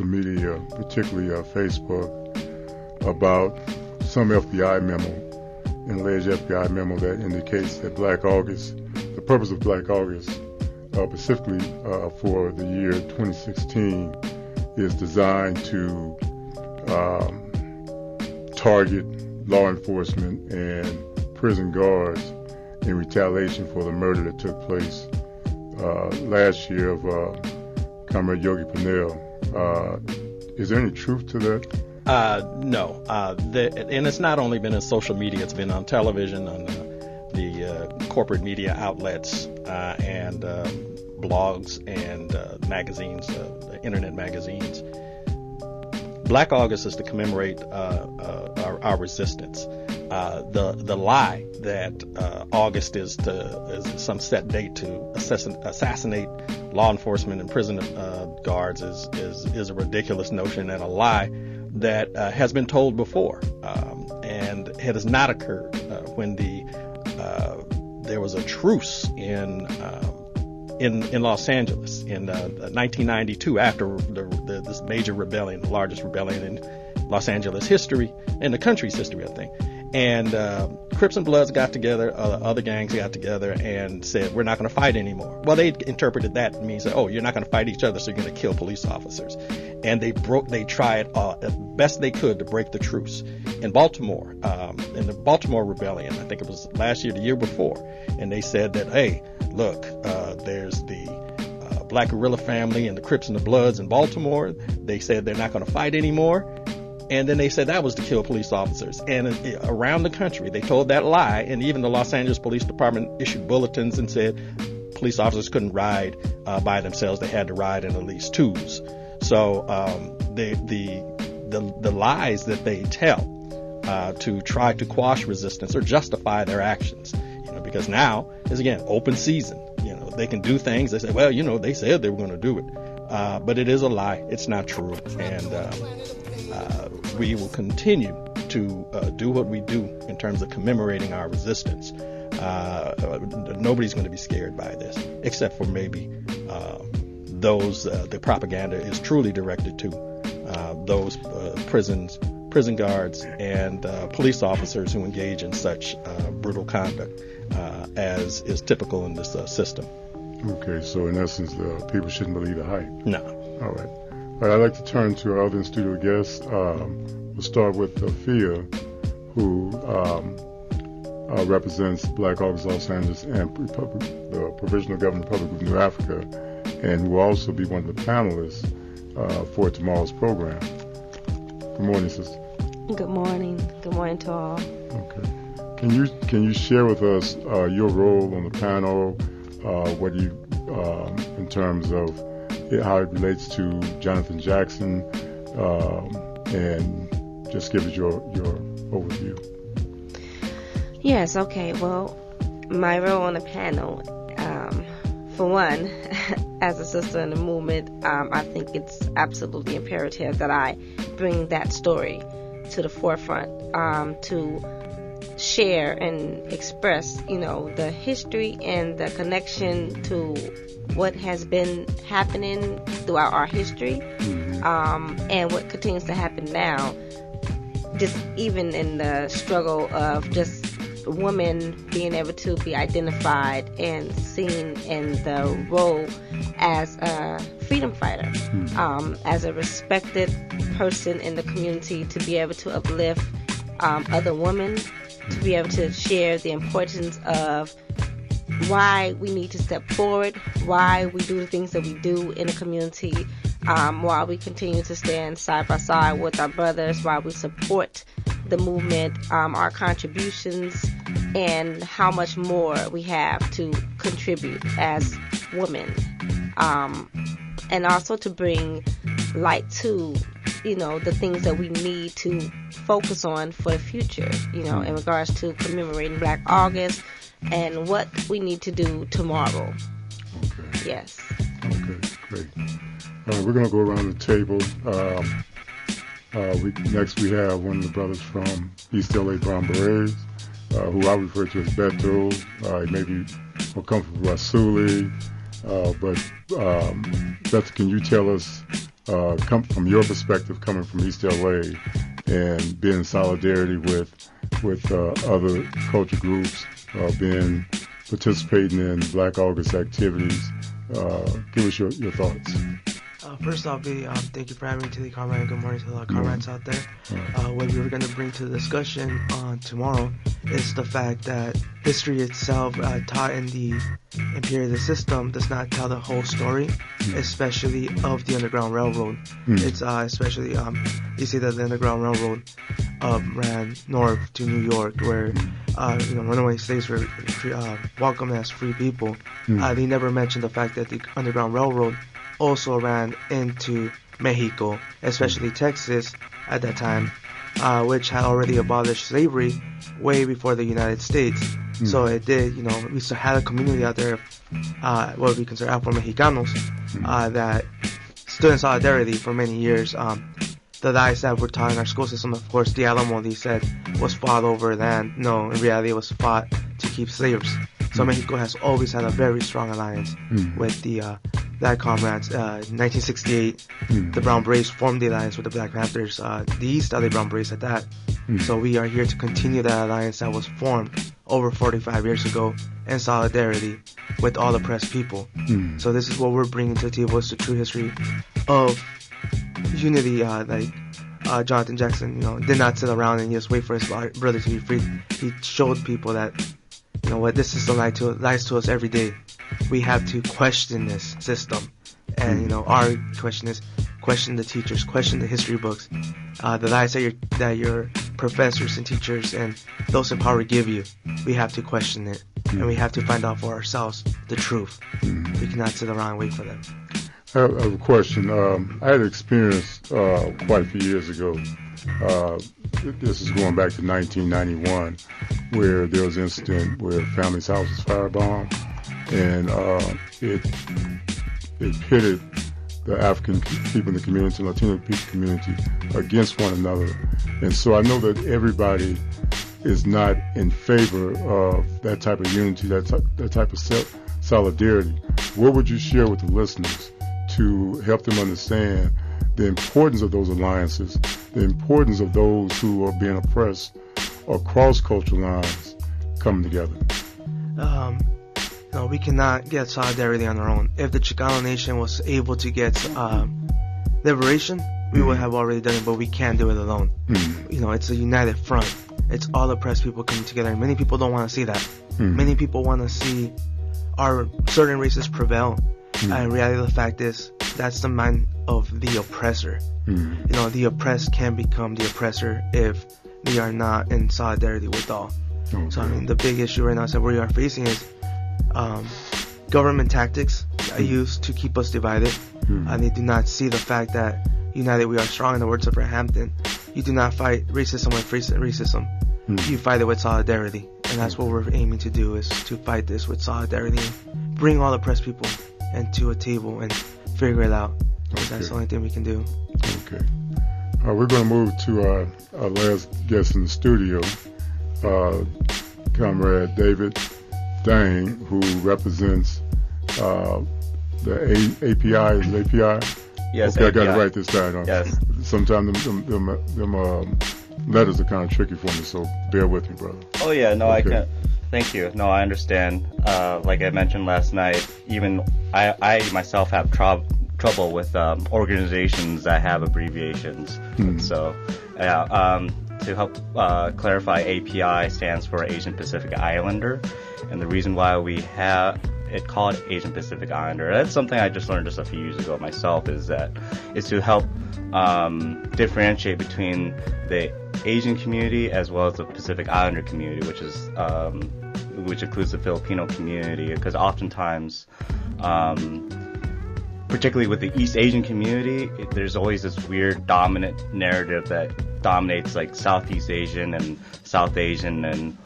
social media, particularly Facebook, about some FBI memo, an alleged FBI memo that indicates that Black August, the purpose of Black August, specifically for the year 2016, is designed to target law enforcement and prison guards in retaliation for the murder that took place last year of Comrade Yogi Purnell. Is there any truth to that? No. And it's not only been in social media, it's been on television, on the corporate media outlets, and blogs and magazines, internet magazines. Black August is to commemorate our resistance. The lie that August is some set date to assassinate law enforcement and prison guards is a ridiculous notion and a lie that has been told before, and it has not occurred when there was a truce in Los Angeles in 1992 after this major rebellion, the largest rebellion in Los Angeles history, in the country's history, I think. And Crips and Bloods got together, other gangs got together and said, we're not going to fight anymore. Well, they interpreted that means that, you're not going to fight each other, so you're going to kill police officers. And they tried as best they could to break the truce. In Baltimore, in the Baltimore Rebellion, I think it was last year, the year before, and they said that, hey, look, there's the Black Guerrilla family and the Crips and the Bloods in Baltimore. They said they're not going to fight anymore. And then they said that was to kill police officers. And around the country, they told that lie. And even the Los Angeles Police Department issued bulletins and said police officers couldn't ride by themselves. They had to ride in at least twos. So the lies that they tell to try to quash resistance or justify their actions, because now is, again, open season. They can do things. They say, well, they said they were going to do it. But it is a lie. It's not true. And we will continue to do what we do in terms of commemorating our resistance. Nobody's going to be scared by this, except for maybe those the propaganda is truly directed to, those prison guards and police officers who engage in such brutal conduct as is typical in this system. Okay, so in essence, people shouldn't believe the hype. No. All right. All right, I'd like to turn to our other in-studio guests. We'll start with Fia, who represents Black August Los Angeles and the Provisional Government Republic of New Africa, and who will also be one of the panelists for tomorrow's program. Good morning, sister. Good morning. Good morning to all. Okay. Can you share with us your role on the panel, what you in terms of how it relates to Jonathan Jackson, and just give us your overview. Yes, okay. Well, my role on the panel, for one, as a sister in the movement, I think it's absolutely imperative that I bring that story to the forefront, to share and express, the history and the connection to what has been happening throughout our history, and what continues to happen now, just even in the struggle of just women being able to be identified and seen in the role as a freedom fighter, as a respected person in the community, to be able to uplift other women, to be able to share the importance of why we need to step forward, why we do the things that we do in the community, while we continue to stand side by side with our brothers, while we support the movement, our contributions, and how much more we have to contribute as women, and also to bring light to the things that we need to focus on for the future, in regards to commemorating Black August and what we need to do tomorrow. Okay. Yes. Okay, great. We're going to go around the table. Next we have one of the brothers from East LA Brown Berets, who I refer to as Beto. He may be more comfortable with Rasuli. But Beto, can you tell us from your perspective, coming from East LA, and being in solidarity with other culture groups, participating in Black August activities. Give us your thoughts. First off, thank you for having me to the comrade. Good morning to the comrades out there. What we were going to bring to the discussion tomorrow is the fact that history itself, taught in the imperialist system, does not tell the whole story, especially of the Underground Railroad. It's especially you see that the Underground Railroad ran north to New York, where runaway slaves were welcomed as free people. They never mentioned the fact that the Underground Railroad also ran into Mexico, especially Texas at that time, which had already abolished slavery way before the United States. So it did, we still had a community out there, what we consider Afro-Mexicanos, that stood in solidarity for many years. The lies that were taught in our school system, of course, the Alamo, they said, was fought over land. No, in reality, it was fought to keep slaves. So Mexico has always had a very strong alliance with the Black comrades. In 1968, the Brown Berets formed the alliance with the Black Panthers, the East LA Brown Berets at that. So we are here to continue that alliance that was formed over 45 years ago in solidarity with all oppressed people. So this is what we're bringing to the table, is the true history of unity. Jonathan Jackson, did not sit around and just wait for his brother to be freed. He showed people that, this system lies to us every day. We have to question this system. And, our question is, question the teachers, question the history books, the lies that your professors and teachers and those in power give you. We have to question it, and we have to find out for ourselves the truth. We cannot sit around and wait for them. I have a question. I had experienced quite a few years ago. This is going back to 1991, where there was an incident where a family's house was firebombed, and it pitted the African people in the community, Latino people community, against one another. And so I know that everybody is not in favor of that type of unity, that type of solidarity. What would you share with the listeners to help them understand the importance of those alliances, the importance of those who are being oppressed across cultural lines coming together? No, we cannot get solidarity on our own. If the Chicano nation was able to get liberation, we would have already done it, but we can't do it alone. It's a united front. It's all oppressed people coming together, and many people don't want to see that. Many people want to see our certain races prevail. And in reality, the fact is, that's the mind of the oppressor. The oppressed can become the oppressor if we are not in solidarity with all. Okay. So, the big issue right now that we are facing is government tactics used to keep us divided. And they do not see the fact that united we are strong, in the words of Brett Hampton. You do not fight racism with racism. You fight it with solidarity. And that's what we're aiming to do, is to fight this with solidarity and bring all oppressed people into a table and figure it out. Okay. That's the only thing we can do. Okay. We're going to move to our last guest in the studio, Comrade David Dang, who represents the API. Is it API? Yes, okay, API. I got it right this time. Yes. Sometimes them letters are kind of tricky for me, so bear with me, brother. Oh, yeah, no, okay. I can. Thank you. No, I understand. Like I mentioned last night, even I myself have trouble with organizations that have abbreviations. So, to help clarify, API stands for Asian Pacific Islander, and the reason why we have it called Asian Pacific Islander, that's something I just learned just a few years ago myself, is to help differentiate between the Asian community as well as the Pacific Islander community, which includes the Filipino community, because oftentimes, particularly with the East Asian community, there's always this weird dominant narrative that dominates like Southeast Asian and South Asian, and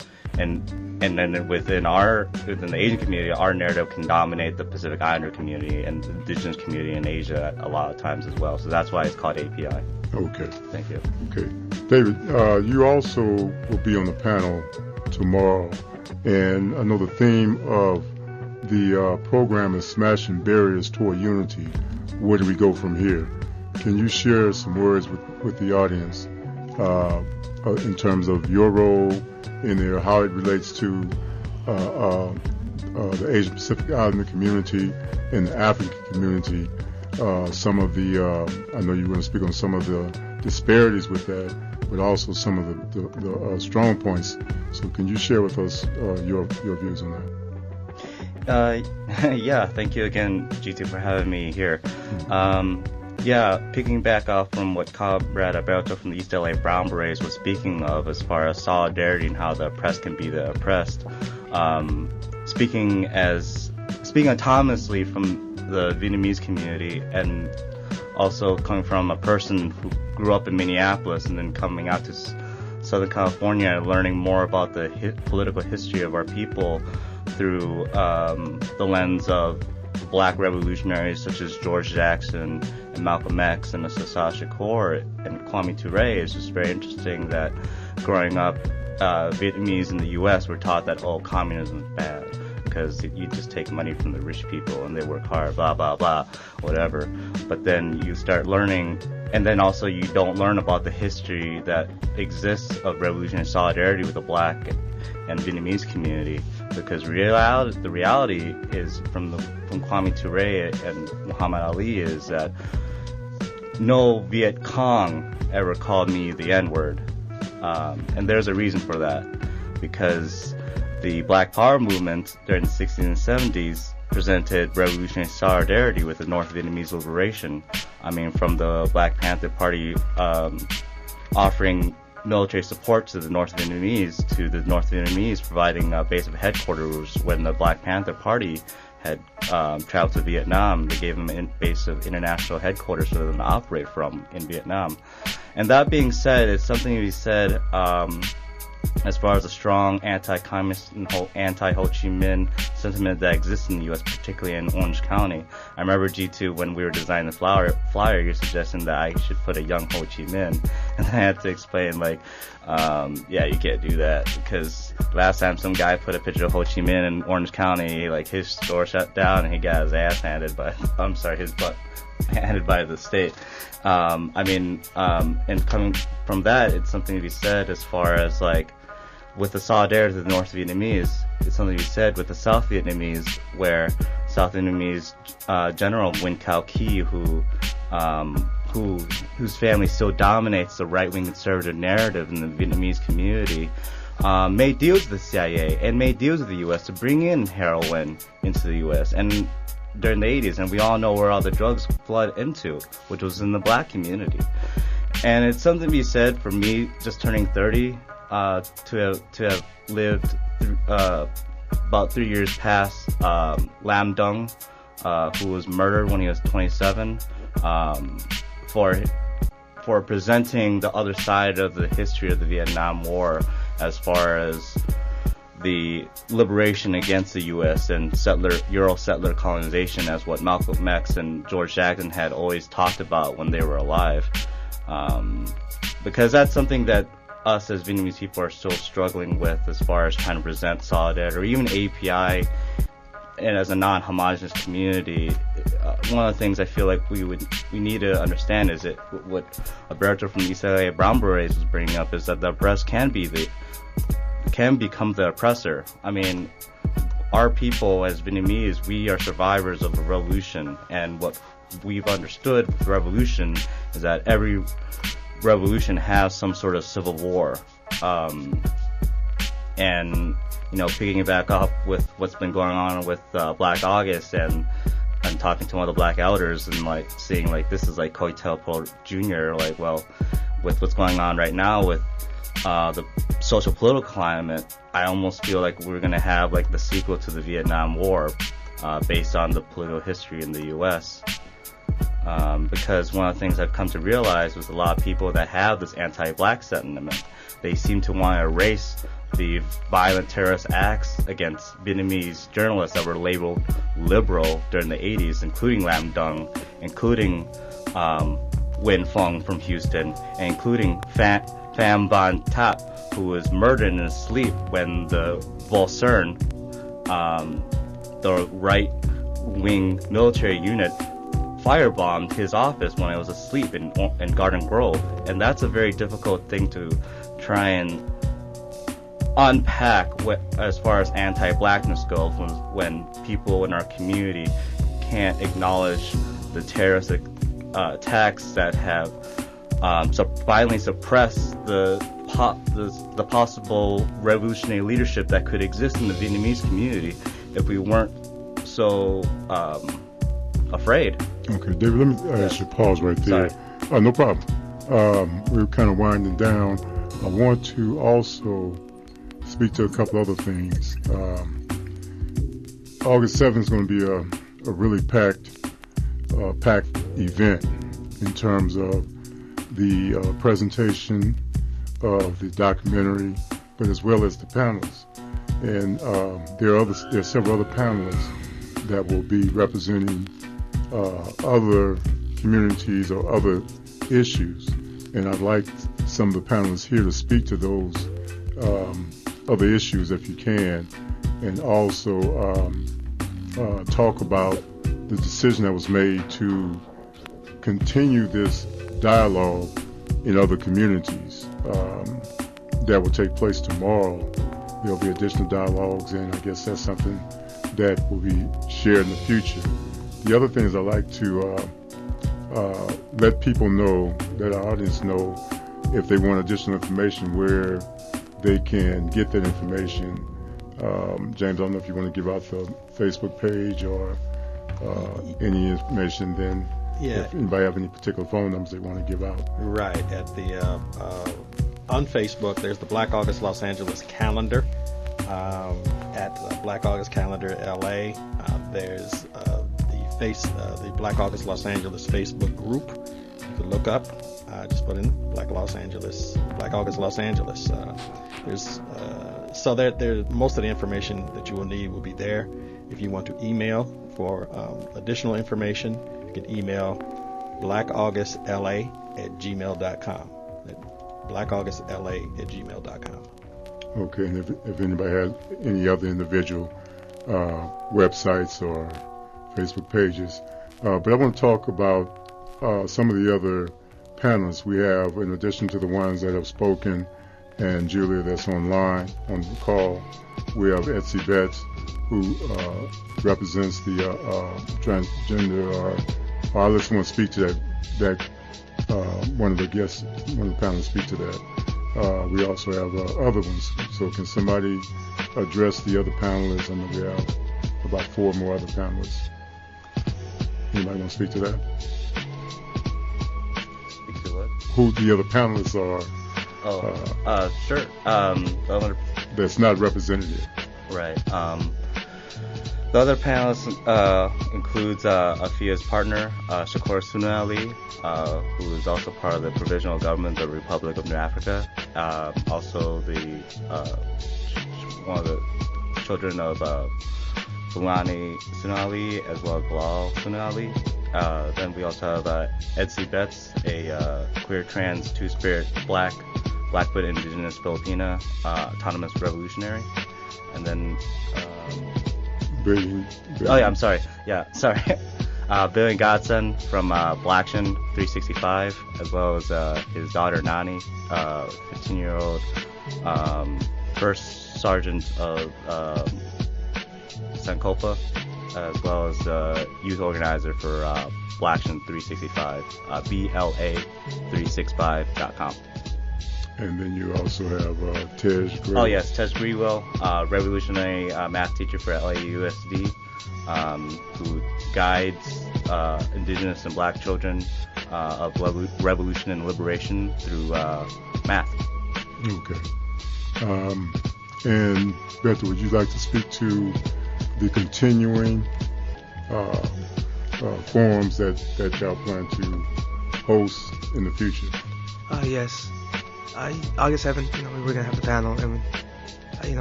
then within the Asian community, our narrative can dominate the Pacific Islander community and the indigenous community in Asia a lot of times as well. So that's why it's called API. Okay. Thank you. Okay. David, you also will be on the panel tomorrow, and I know the theme of the program is Smashing Barriers Toward Unity. Where do we go from here? can you share some words with the audience in terms of your role in there, how it relates to the Asian Pacific Islander community and the African community? Some of the, I know you want to speak on some of the disparities with that, but also some of the strong points. So can you share with us your views on that? Yeah, thank you again, G2, for having me here. Picking back off from what Comrade Alberto from the East LA Brown Berets was speaking of as far as solidarity and how the oppressed can be the oppressed. Speaking autonomously from the Vietnamese community, and also coming from a person who grew up in Minneapolis and then coming out to Southern California and learning more about the political history of our people through the lens of black revolutionaries such as George Jackson and Malcolm X and Assata Shakur and Kwame Ture. It's just very interesting that growing up, Vietnamese in the U.S. were taught that, communism is bad because you just take money from the rich people and they work hard, blah, blah, blah, whatever. But then you start learning, and then also you don't learn about the history that exists of revolutionary solidarity with the black and Vietnamese community, because the reality is from Kwame Ture and Muhammad Ali is that no Viet Cong ever called me the N-word. And there's a reason for that, because the Black Power movement during the 60s and 70s presented revolutionary solidarity with the North Vietnamese liberation. I mean, from the Black Panther Party offering military support to the North Vietnamese, to the North Vietnamese providing a base of headquarters when the Black Panther Party had traveled to Vietnam. They gave them a base of international headquarters for them to operate from in Vietnam. And that being said, it's something to be said as far as a strong anti-communist and anti-Ho Chi Minh sentiment that exists in the U.S., particularly in Orange County. I remember, G2, when we were designing the flyer, you're suggesting that I should put a young Ho Chi Minh. And I had to explain, you can't do that, because last time some guy put a picture of Ho Chi Minh in Orange County, his store shut down and he got his ass handed by, his butt handed by the state. And coming from that, it's something to be said as far as with the solidarity of the North Vietnamese, it's something to be said with the South Vietnamese, where South Vietnamese General Nguyen Cao Ky, whose family still dominates the right-wing conservative narrative in the Vietnamese community, made deals with the CIA and made deals with the U.S. to bring in heroin into the U.S. and during the 80s, and we all know where all the drugs flood into, which was in the black community. And it's something to be said for me, just turning 30, to have lived about 3 years past Lam Dung, who was murdered when he was 27, for presenting the other side of the history of the Vietnam War as far as the liberation against the U.S. and Euro settler colonization, as what Malcolm X and George Jackson had always talked about when they were alive. Because that's something that us as Vietnamese people are still struggling with as far as trying to present solidarity, or even API, and as a non-homogenous community. One of the things I feel like we need to understand is that what Alberto from the East LA Brown Berets was bringing up is that the oppressed can become the oppressor. I mean, our people as Vietnamese, we are survivors of a revolution, and what we've understood with revolution is that every revolution has some sort of civil war. And picking it back up with what's been going on with Black August, and talking to one of the black elders and seeing this is Coytel Jr. With what's going on right now with the social political climate, I almost feel like we're going to have the sequel to the Vietnam War, based on the political history in the U.S. Because one of the things I've come to realize was a lot of people that have this anti-black sentiment, they seem to want to erase the violent terrorist acts against Vietnamese journalists that were labeled liberal during the 80s, including Lam Dung, including Nguyen Phuong from Houston, and including Pham Van Thap, who was murdered in his sleep when the Volcern, the right-wing military unit, firebombed his office when I was asleep in Garden Grove, and that's a very difficult thing to try and unpack as far as anti-blackness goes when people in our community can't acknowledge the terrorist attacks that have violently suppressed the possible revolutionary leadership that could exist in the Vietnamese community if we weren't so afraid. Okay, David, let me ask you pause right there. Sorry. No problem. We're kind of winding down. I want to also speak to a couple other things. August 7th is going to be a really packed event in terms of the presentation of the documentary, but as well as the panels. And there are several other panelists that will be representing other communities or other issues. And I'd like some of the panelists here to speak to those other issues if you can, and also talk about the decision that was made to continue this dialogue in other communities that will take place tomorrow. There'll be additional dialogues, and I guess that's something that will be shared in the future. The other thing is I'd like to let people know, let our audience know, if they want additional information, where they can get that information. James, I don't know if you want to give out the Facebook page or any information. Then, if anybody have any particular phone numbers they want to give out. Right. At the on Facebook, there's the Black August Los Angeles calendar. At Black August Calendar LA, there's the Black August Los Angeles Facebook group. You can look up. Just put in Black August Los Angeles. So there most of the information that you will need will be there. If you want to email for additional information, you can email blackaugustla@gmail.com. blackaugustla@gmail.com. Okay, and if anybody has any other individual websites or Facebook pages. But I want to talk about some of the other panelists we have, in addition to the ones that have spoken, and Julia that's online on the call. We have Etsy Betts, who represents the transgender. I just want to speak to that one of the panelists speak to that. We also have other ones. So can somebody address the other panelists? I know we have about 4 more other panelists. Anybody want to speak to that? Speak to what? Who the other panelists are? Sure. That's not represented here. Right. The other panelists includes Afia's partner, Shakur Sunali, who is also part of the Provisional Government of the Republic of New Africa. Also one of the children of Fulani Sunali, as well as Bilal Sunali. Then we also have Etsy Betts, a queer, trans, two-spirit, Blackfoot indigenous Filipina autonomous revolutionary. And then Billy. I'm sorry. Yeah, sorry. Billy Godson from Blackson 365, as well as his daughter Nani, 15-year-old first sergeant of Sankofa, as well as youth organizer for Blackson 365, BLA365.com. And then you also have Tej Grewell. Oh yes, Tej Grewell, revolutionary math teacher for LAUSD, who guides indigenous and black children of revolution and liberation through math. Okay. And Bertha, would you like to speak to the continuing forums that y'all plan to host in the future? Yes. August 7th, we were going to have a panel, and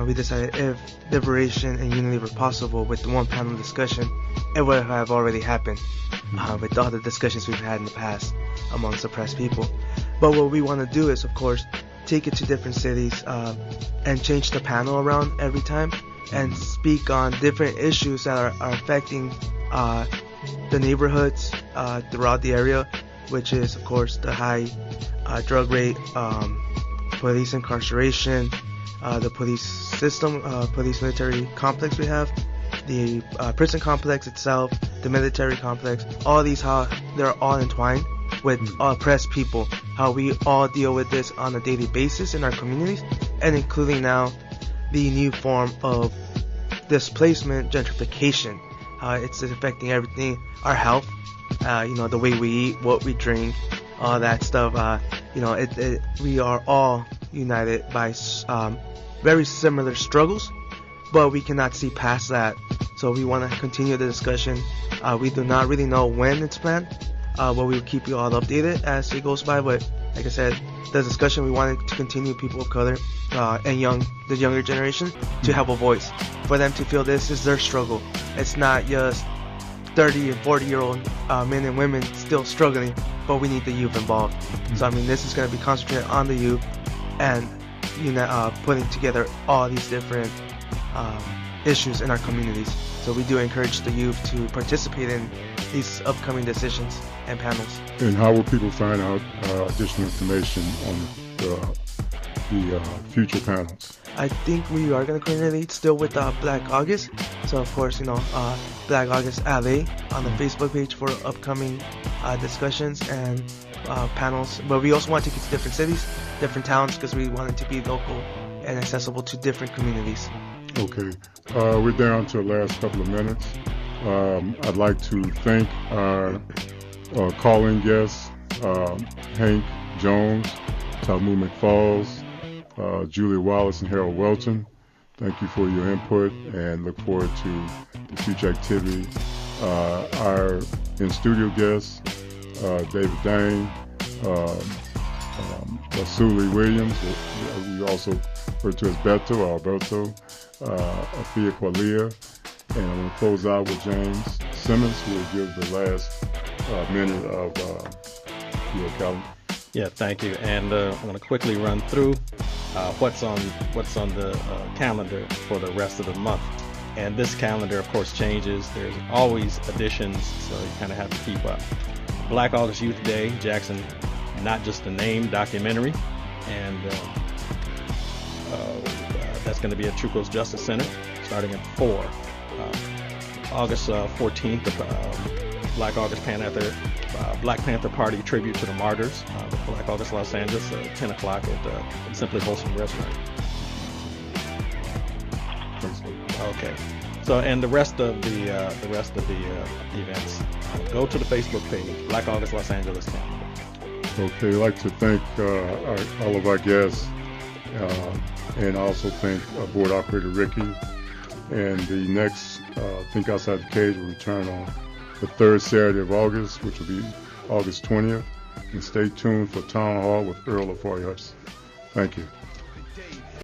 we decided if liberation and unity were possible with the one panel discussion, it would have already happened with all the discussions we've had in the past among suppressed people. But what we want to do is, of course, take it to different cities and change the panel around every time and speak on different issues that are affecting the neighborhoods throughout the area, which is of course the high drug rate, police incarceration, the police system, police military complex we have, the prison complex itself, the military complex, all these, how they're all entwined with oppressed people, how we all deal with this on a daily basis in our communities, and including now the new form of displacement, gentrification, how it's affecting everything, our health, the way we eat, what we drink, all that stuff. We are all united by very similar struggles, but we cannot see past that. So we want to continue the discussion. We do not really know when it's planned, but we'll keep you all updated as it goes by. But like I said, the discussion, we wanted to continue people of color and the younger generation to have a voice, for them to feel this is their struggle. It's not just 30 and 40-year-old men and women still struggling, but we need the youth involved. So this is going to be concentrated on the youth and putting together all these different issues in our communities. So we do encourage the youth to participate in these upcoming decisions and panels. And how will people find out additional information on the future panels? I think we are going to coordinate still with Black August. So of course, Black August LA on the Facebook page for upcoming discussions and panels. But we also want to get to different cities, different towns, because we want it to be local and accessible to different communities. Okay. We're down to the last couple of minutes. I'd like to thank our calling guests, Hank Jones, Tamu McFalls, Julia Wallace, and Harold Welton. Thank you for your input and look forward to the future activity. Our in-studio guests, David Dane, Vasuli Williams, we also refer to as Beto or Alberto, Afia Qualia, and I'm going to close out with James Simmons, who will give the last minute of your calendar. Yeah, thank you. And I'm going to quickly run through what's on the calendar for the rest of the month. And this calendar, of course, changes. There's always additions, so you kind of have to keep up. Black August Youth Day, Jackson, Not Just a Name documentary, and that's going to be at Trucos Justice Center starting at 4. August 14th, Black August Black Panther Party tribute to the martyrs, Black August Los Angeles, 10 o'clock at Simply Wholesome Restaurant. Okay. So, and the rest of the events, go to the Facebook page, Black August Los Angeles calendar. Okay, I'd like to thank all of our guests, and also thank board operator Ricky. And the next Think Outside the Cage will return on the third Saturday of August, which will be August 20th. And stay tuned for Town Hall with Earl of Roy Hudson. Thank you.